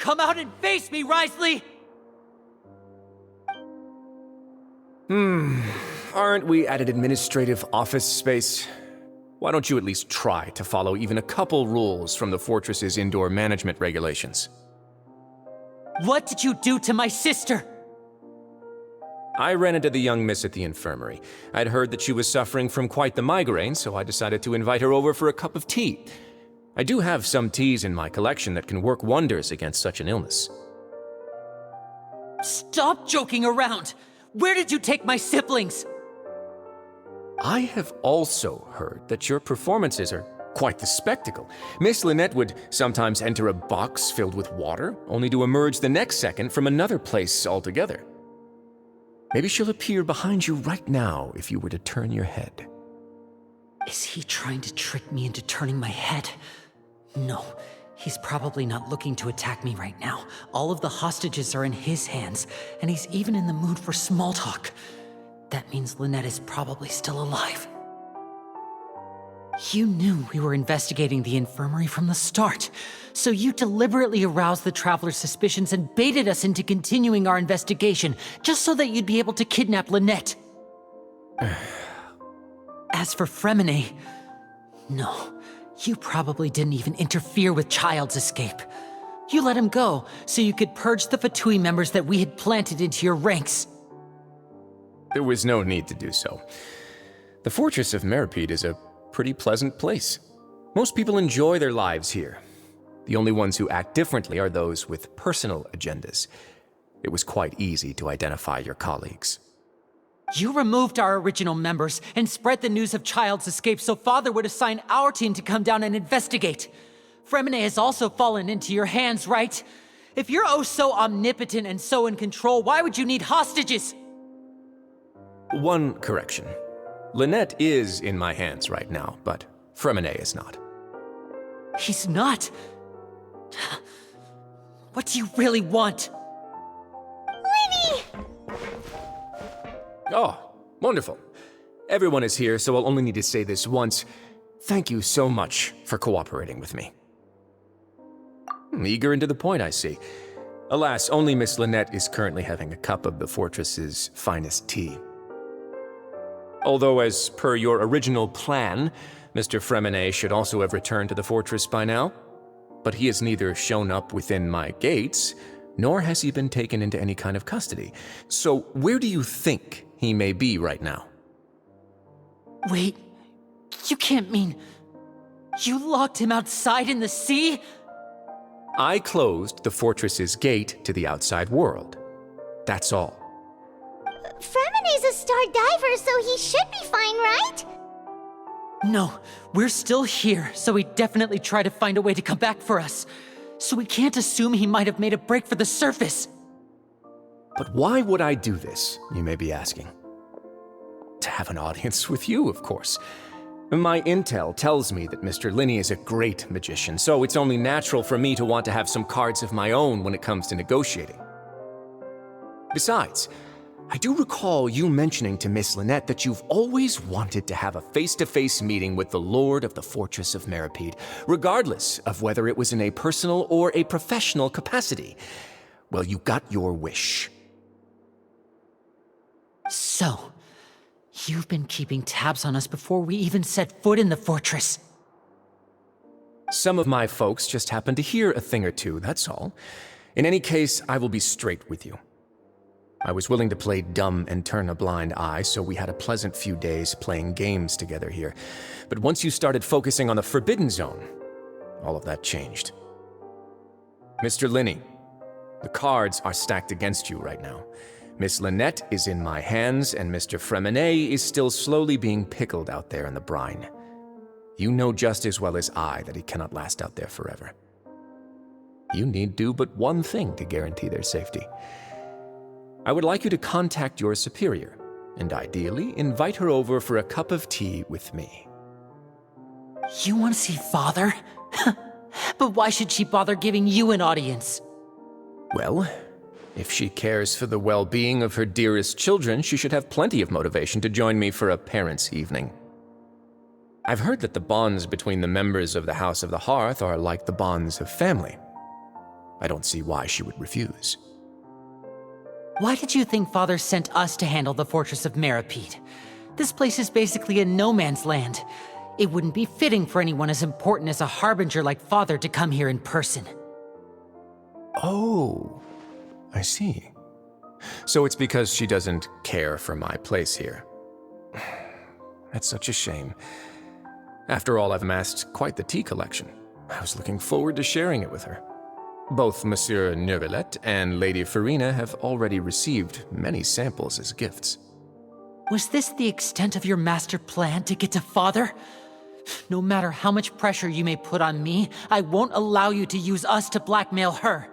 come out and face me, Risley! Aren't we at an administrative office space? Why don't you at least try to follow even a couple rules from the fortress's indoor management regulations? What did you do to my sister? I ran into the young miss at the infirmary. I'd heard that she was suffering from quite the migraine, so I decided to invite her over for a cup of tea. I do have some teas in my collection that can work wonders against such an illness. Stop joking around! Where did you take my siblings? I have also heard that your performances are quite the spectacle. Miss Lynette would sometimes enter a box filled with water, only to emerge the next second from another place altogether. Maybe she'll appear behind you right now if you were to turn your head. Is he trying to trick me into turning my head? No, he's probably not looking to attack me right now. All of the hostages are in his hands, and he's even in the mood for small talk. That means Lynette is probably still alive. You knew we were investigating the infirmary from the start, so you deliberately aroused the Traveler's suspicions and baited us into continuing our investigation, just so that you'd be able to kidnap Lynette. As for Fremine, no, you probably didn't even interfere with Child's escape. You let him go, so you could purge the Fatui members that we had planted into your ranks. There was no need to do so. The Fortress of Meripede is a pretty pleasant place. Most people enjoy their lives here. The only ones who act differently are those with personal agendas. It was quite easy to identify your colleagues. You removed our original members and spread the news of Child's escape so Father would assign our team to come down and investigate. Fremine has also fallen into your hands, right? If you're oh so omnipotent and so in control, why would you need hostages? One correction. Lynette is in my hands right now, but Fremine is not. He's not? What do you really want? Lenny! Oh, wonderful. Everyone is here, so I'll only need to say this once. Thank you so much for cooperating with me. Eager and to the point, I see. Alas, only Miss Lynette is currently having a cup of the fortress's finest tea. Although, as per your original plan, Mr. Fremine should also have returned to the fortress by now. But he has neither shown up within my gates, nor has he been taken into any kind of custody. So where do you think he may be right now? Wait, you can't mean... You locked him outside in the sea? I closed the fortress's gate to the outside world. That's all. Fremine's a star diver, so he should be fine, right? No, we're still here, so he definitely tried to find a way to come back for us. So we can't assume he might have made a break for the surface. But why would I do this, you may be asking? To have an audience with you, of course. My intel tells me that Mr. Linney is a great magician, so it's only natural for me to want to have some cards of my own when it comes to negotiating. Besides, I do recall you mentioning to Miss Lynette that you've always wanted to have a face-to-face meeting with the Lord of the Fortress of Meripede, regardless of whether it was in a personal or a professional capacity. Well, you got your wish. So, you've been keeping tabs on us before we even set foot in the fortress. Some of my folks just happened to hear a thing or two, that's all. In any case, I will be straight with you. I was willing to play dumb and turn a blind eye, so we had a pleasant few days playing games together here. But once you started focusing on the Forbidden Zone, all of that changed. Mr. Linney, the cards are stacked against you right now. Miss Lynette is in my hands, and Mr. Fremine is still slowly being pickled out there in the brine. You know just as well as I that he cannot last out there forever. You need do but one thing to guarantee their safety. I would like you to contact your superior, and ideally invite her over for a cup of tea with me. You want to see Father? But why should she bother giving you an audience? Well, if she cares for the well-being of her dearest children, she should have plenty of motivation to join me for a parents' evening. I've heard that the bonds between the members of the House of the Hearth are like the bonds of family. I don't see why she would refuse. Why did you think Father sent us to handle the fortress of Meripede? This place is basically a no man's land. It wouldn't be fitting for anyone as important as a harbinger like Father to come here in person. Oh, I see. So it's because she doesn't care for my place here. That's such a shame. After all, I've amassed quite the tea collection. I was looking forward to sharing it with her. Both Monsieur Neuvillette and Lady Farina have already received many samples as gifts. Was this the extent of your master plan to get to Father? No matter how much pressure you may put on me, I won't allow you to use us to blackmail her.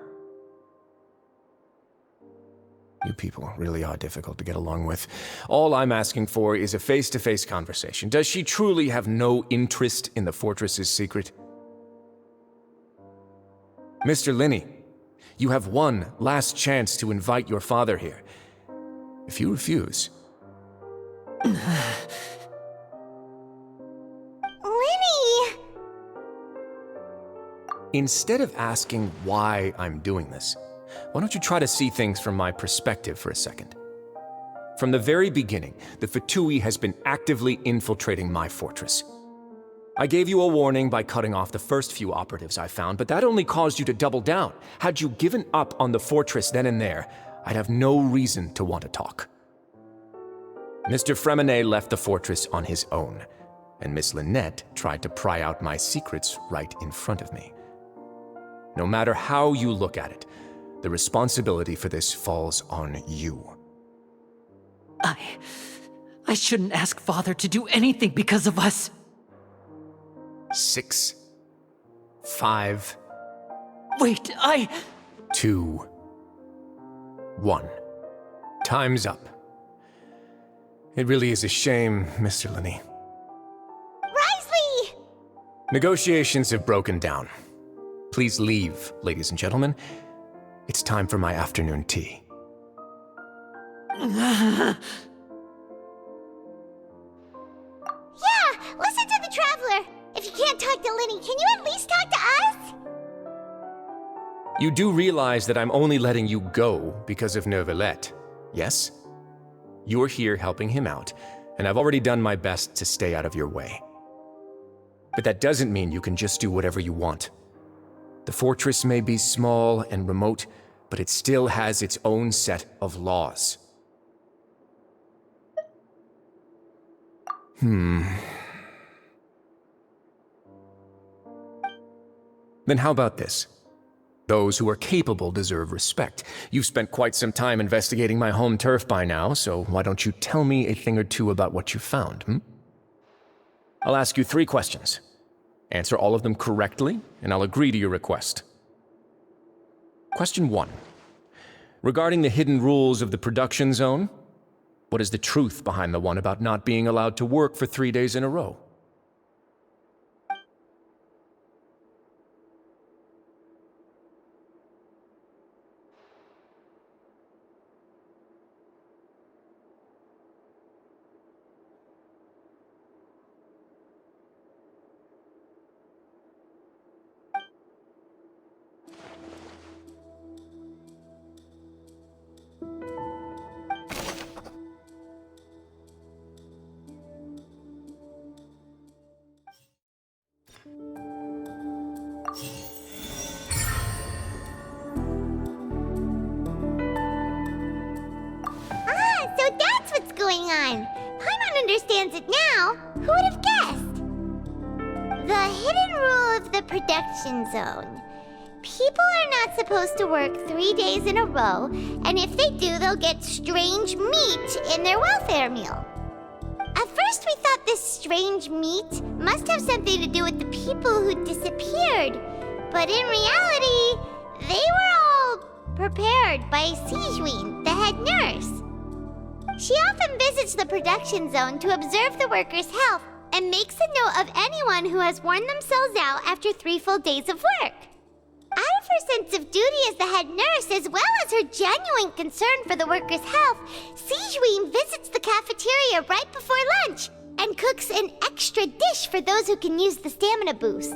You people really are difficult to get along with. All I'm asking for is a face-to-face conversation. Does she truly have no interest in the fortress's secret? Mr. Linney, you have one last chance to invite your father here. If you refuse... Linny! Instead of asking why I'm doing this, why don't you try to see things from my perspective for a second? From the very beginning, the Fatui has been actively infiltrating my fortress. I gave you a warning by cutting off the first few operatives I found, but that only caused you to double down. Had you given up on the fortress then and there, I'd have no reason to want to talk. Mr. Freminet left the fortress on his own, and Miss Lynette tried to pry out my secrets right in front of me. No matter how you look at it, the responsibility for this falls on you. I shouldn't ask Father to do anything because of us. 6, 5... Wait, 2, 1. Time's up. It really is a shame, Mr. Linney. Risley! Negotiations have broken down. Please leave, ladies and gentlemen. It's time for my afternoon tea. Yeah, listen to the Traveler. If you can't talk to Linny, can you at least talk to us? You do realize that I'm only letting you go because of Neuvillette, yes? You're here helping him out, and I've already done my best to stay out of your way. But that doesn't mean you can just do whatever you want. The fortress may be small and remote, but it still has its own set of laws. Then how about this? Those who are capable deserve respect. You've spent quite some time investigating my home turf by now, so why don't you tell me a thing or two about what you found, I'll ask you 3 questions. Answer all of them correctly, and I'll agree to your request. Question 1. Regarding the hidden rules of the production zone, what is the truth behind the one about not being allowed to work for 3 days in a row? So that's what's going on. Paimon understands it now. Who would have guessed? The hidden rule of the production zone. People are not supposed to work 3 days in a row, and if they do, they'll get strange meat in their welfare meal. At first, we thought this strange meat must have something to do with the people who disappeared. But in reality, they were all prepared by Sijuin, the head nurse. She often visits the production zone to observe the workers' health and makes a note of anyone who has worn themselves out after 3 full days of work. Out of her sense of duty as the head nurse, as well as her genuine concern for the workers' health, Sijuin visits the cafeteria right before lunch and cooks an extra dish for those who can use the stamina boost.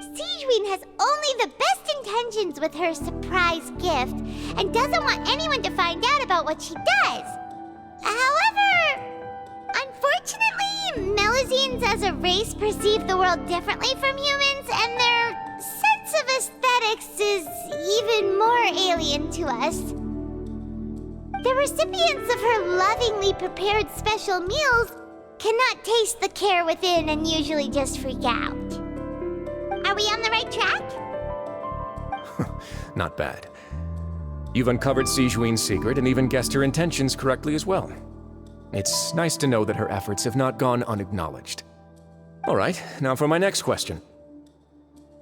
Siegeween has only the best intentions with her surprise gift and doesn't want anyone to find out about what she does. However, unfortunately, Melusines as a race perceive the world differently from humans, and their sense of aesthetics is even more alien to us. The recipients of her lovingly prepared special meals cannot taste the care within and usually just freak out. Are we on the right track? Not bad. You've uncovered Siegeween's secret and even guessed her intentions correctly as well. It's nice to know that her efforts have not gone unacknowledged. All right, now for my next question.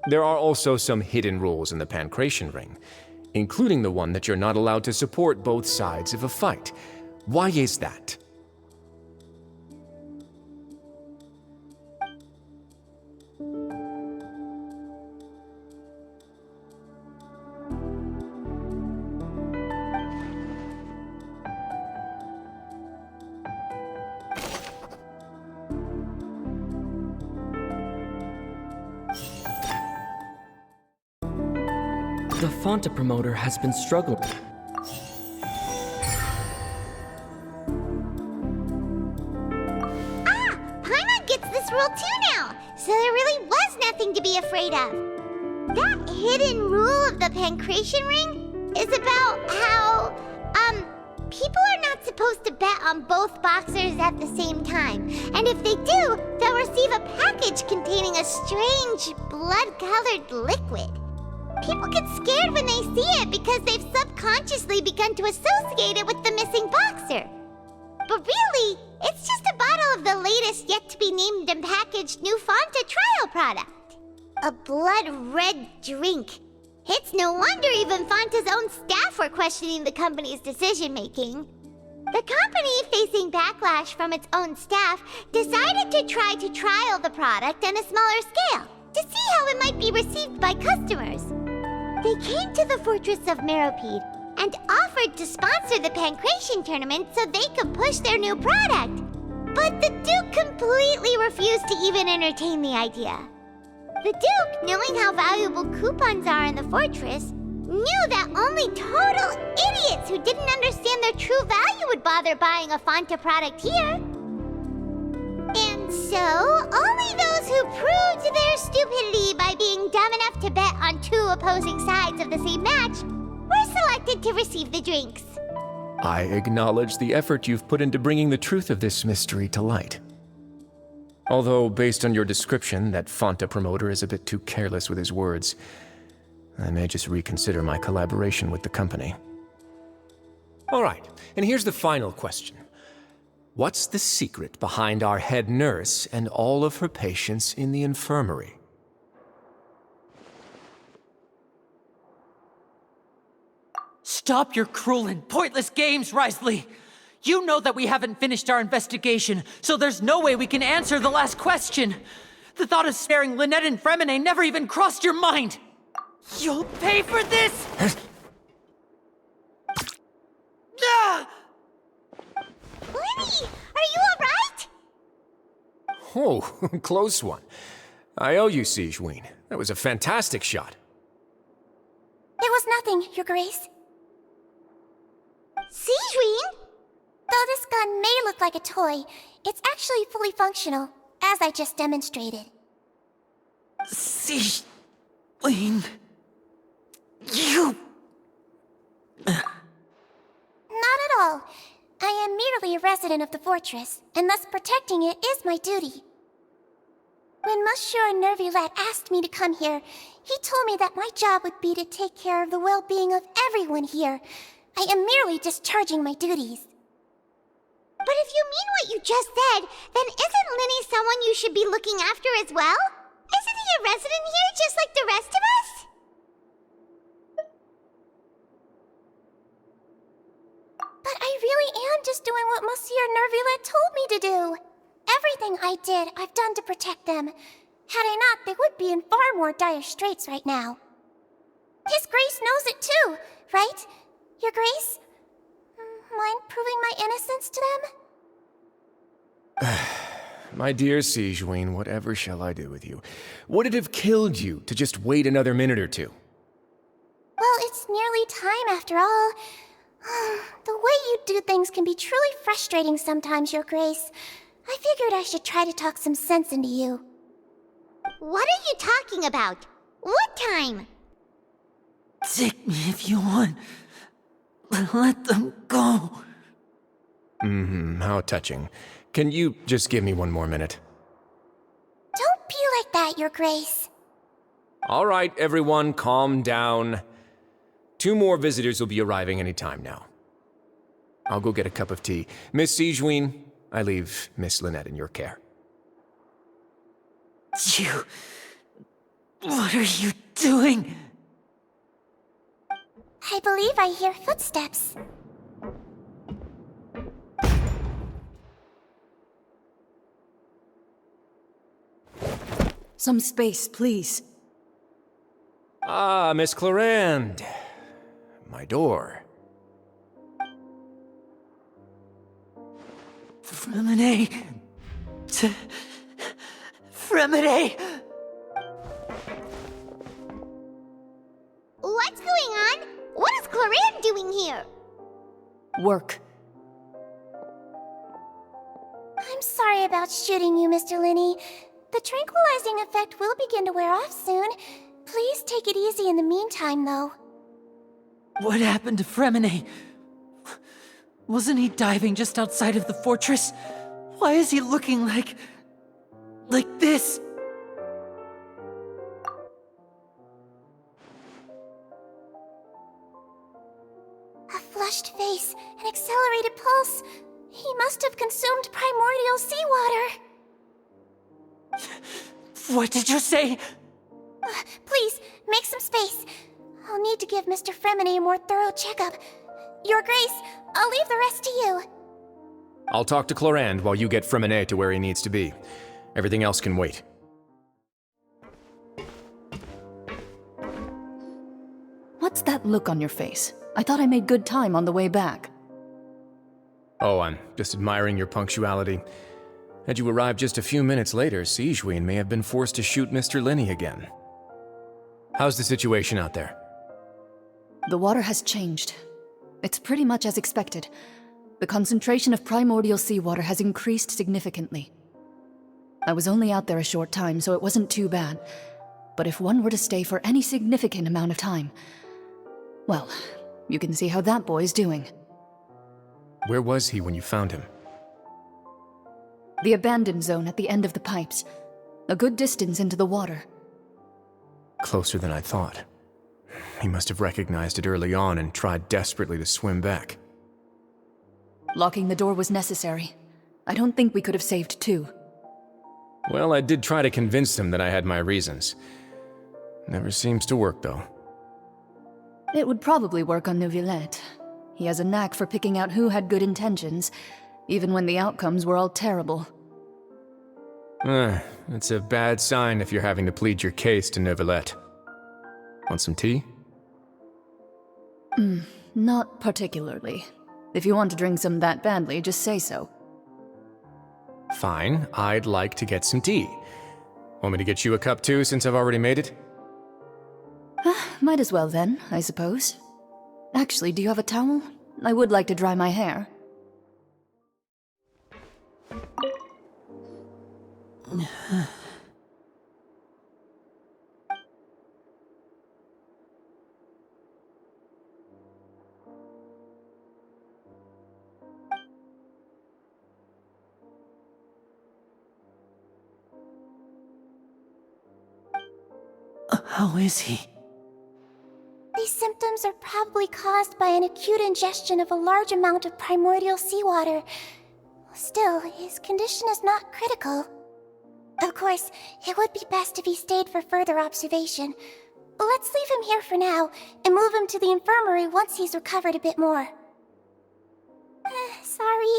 There are also some hidden rules in the Pancration Ring, including the one that you're not allowed to support both sides of a fight. Why is that? The Fanta promoter has been struggling. Paimon gets this rule too now, so there really was nothing to be afraid of. That hidden rule of the Pancration Ring is about how, people are not supposed to bet on both boxers at the same time. And if they do, they'll receive a package containing a strange, blood-colored liquid. People get scared when they see it because they've subconsciously begun to associate it with the missing boxer. But really, it's just a bottle of the latest yet-to-be-named and packaged new Fanta trial product. A blood-red drink. It's no wonder even Fanta's own staff were questioning the company's decision-making. The company, facing backlash from its own staff, decided to try to trial the product on a smaller scale to see how it might be received by customers. They came to the fortress of Meropide and offered to sponsor the Pancration tournament so they could push their new product. But the Duke completely refused to even entertain the idea. The Duke, knowing how valuable coupons are in the fortress, knew that only total idiots who didn't understand their true value would bother buying a Fanta product here. And so, only those who proved their stupidity by being dumb enough to bet on two opposing sides of the same match were selected to receive the drinks. I acknowledge the effort you've put into bringing the truth of this mystery to light. Although, based on your description, that Fanta promoter is a bit too careless with his words, I may just reconsider my collaboration with the company. All right, and here's the final question. What's the secret behind our head nurse and all of her patients in the infirmary? Stop your cruel and pointless games, Risley! You know that we haven't finished our investigation, so there's no way we can answer the last question. The thought of sparing Lynette and Fremine never even crossed your mind! You'll pay for this! Ah! Lenny, are you alright? Oh, close one. I owe you, Siegeween. That was a fantastic shot. There was nothing, Your Grace. Siegeween? Though this gun may look like a toy, it's actually fully functional, as I just demonstrated. Siegeween... You... Not at all. I am merely a resident of the fortress, and thus protecting it is my duty. When Monsieur Nervillette asked me to come here, he told me that my job would be to take care of the well-being of everyone here. I am merely discharging my duties. But if you mean what you just said, then isn't Linny someone you should be looking after as well? Isn't he a resident here just like the rest of us? But I really am just doing what Monsieur Nervillette told me to do. Everything I did, I've done to protect them. Had I not, they would be in far more dire straits right now. His Grace knows it too, right? Your Grace? Mind proving my innocence to them? My dear Sigewinne, whatever shall I do with you? Would it have killed you to just wait another minute or two? Well, it's nearly time after all. The way you do things can be truly frustrating sometimes, Your Grace. I figured I should try to talk some sense into you. What are you talking about? What time? Take me if you want. But let them go. How touching. Can you just give me one more minute? Don't be like that, Your Grace. All right, everyone, calm down. 2 more visitors will be arriving any time now. I'll go get a cup of tea. Miss Sigewinne, I leave Miss Lynette in your care. You... What are you doing? I believe I hear footsteps. Some space, please. Ah, Miss Clarande. My door. Fremine... Fremine... What's going on? What is Clarande doing here? Work. I'm sorry about shooting you, Mr. Linney. The tranquilizing effect will begin to wear off soon. Please take it easy in the meantime, though. What happened to Fremine? Wasn't he diving just outside of the fortress? Why is he looking like this? A flushed face, an accelerated pulse. He must have consumed primordial seawater. What did you say? Please, make some space. I'll need to give Mr. Fremine a more thorough checkup. Your Grace, I'll leave the rest to you. I'll talk to Clarande while you get Fremine to where he needs to be. Everything else can wait. What's that look on your face? I thought I made good time on the way back. Oh, I'm just admiring your punctuality. Had you arrived just a few minutes later, Sigewinne may have been forced to shoot Mr. Linney again. How's the situation out there? The water has changed. It's pretty much as expected. The concentration of primordial seawater has increased significantly. I was only out there a short time, so it wasn't too bad. But if one were to stay for any significant amount of time, well, you can see how that boy's doing. Where was he when you found him? The abandoned zone at the end of the pipes. A good distance into the water. Closer than I thought. He must have recognized it early on and tried desperately to swim back. Locking the door was necessary. I don't think we could have saved 2. Well, I did try to convince him that I had my reasons. Never seems to work, though. It would probably work on Neuvillette. He has a knack for picking out who had good intentions, even when the outcomes were all terrible. It's a bad sign if you're having to plead your case to Neuvillette. Want some tea? Not particularly. If you want to drink some that badly, just say so. Fine, I'd like to get some tea. Want me to get you a cup too, since I've already made it? Might as well then, I suppose. Actually, do you have a towel? I would like to dry my hair. How is he? These symptoms are probably caused by an acute ingestion of a large amount of primordial seawater. Still, his condition is not critical. Of course, it would be best if he stayed for further observation. Let's leave him here for now, and move him to the infirmary once he's recovered a bit more. Sorry.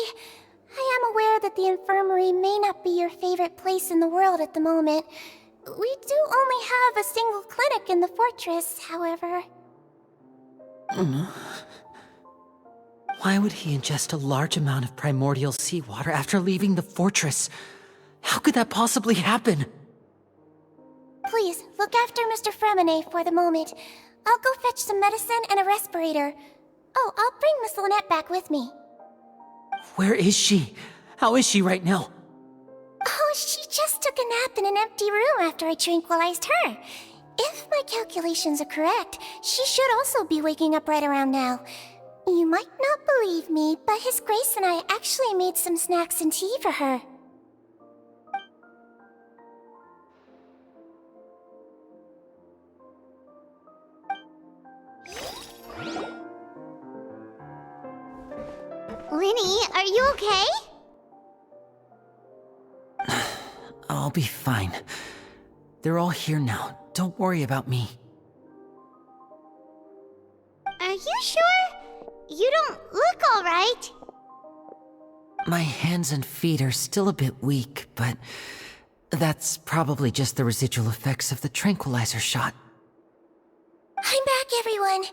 I am aware that the infirmary may not be your favorite place in the world at the moment. We do only have a single clinic in the fortress, however. Why would he ingest a large amount of primordial seawater after leaving the fortress? How could that possibly happen? Please, look after Mr. Fremine for the moment. I'll go fetch some medicine and a respirator. Oh, I'll bring Miss Lynette back with me. Where is she? How is she right now? Oh, she just took a nap in an empty room after I tranquilized her. If my calculations are correct, she should also be waking up right around now. You might not believe me, but His Grace and I actually made some snacks and tea for her. Linny, are you okay? I'll be fine. They're all here now. Don't worry about me. Are you sure? You don't look alright. My hands and feet are still a bit weak, but that's probably just the residual effects of the tranquilizer shot. I'm back, everyone.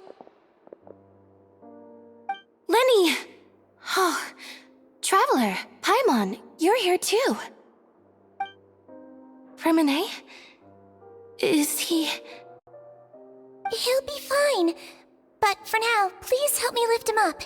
Lenny! Oh, Traveler, Paimon, you're here too. Fremine? Is he... He'll be fine. But for now, please help me lift him up.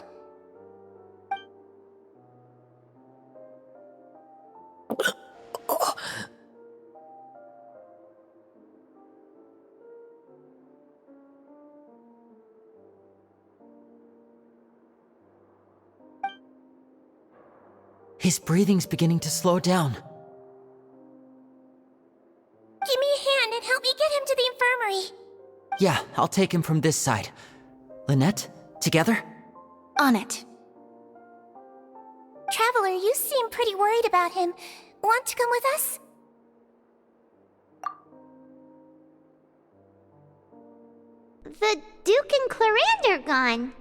His breathing's beginning to slow down. Give me a hand and help me get him to the infirmary. Yeah, I'll take him from this side. Lynette, together? On it. Traveler, you seem pretty worried about him. Want to come with us? The Duke and Clarande are gone.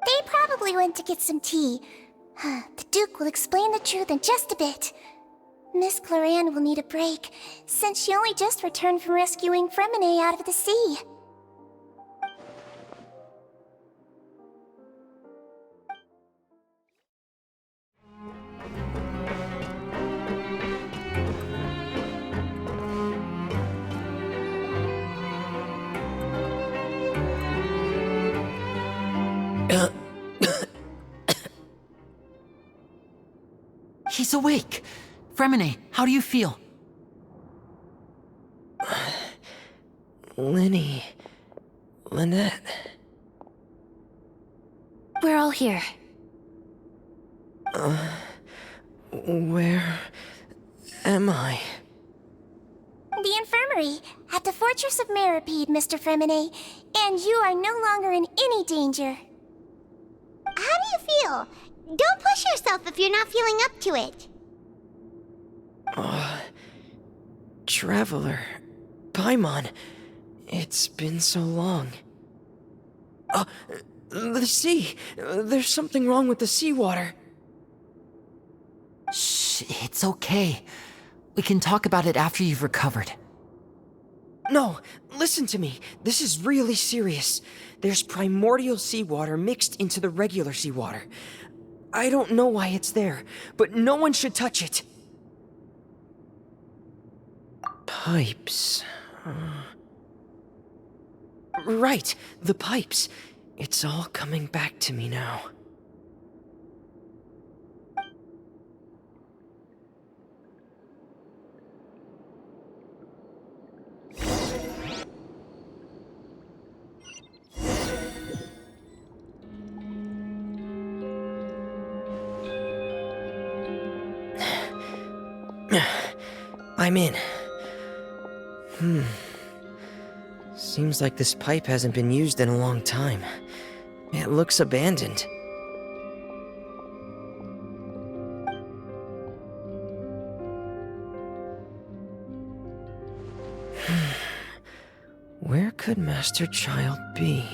They probably went to get some tea. The Duke will explain the truth in just a bit. Miss Clarande will need a break, since she only just returned from rescuing Fremine out of the sea. He's awake. Fremine, how do you feel? Lenny... Lynette... We're all here. Where... am I? The infirmary, at the Fortress of Meripede, Mr. Fremine, and you are no longer in any danger. How do you feel? Don't push yourself if you're not feeling up to it. Traveler... Paimon... It's been so long. The sea! There's something wrong with the seawater. Shh, it's okay. We can talk about it after you've recovered. No, listen to me. This is really serious. There's primordial seawater mixed into the regular seawater. I don't know why it's there, but no one should touch it. Pipes. Right, the pipes. It's all coming back to me now. I'm in. Seems like this pipe hasn't been used in a long time. It looks abandoned. Where could Master Child be?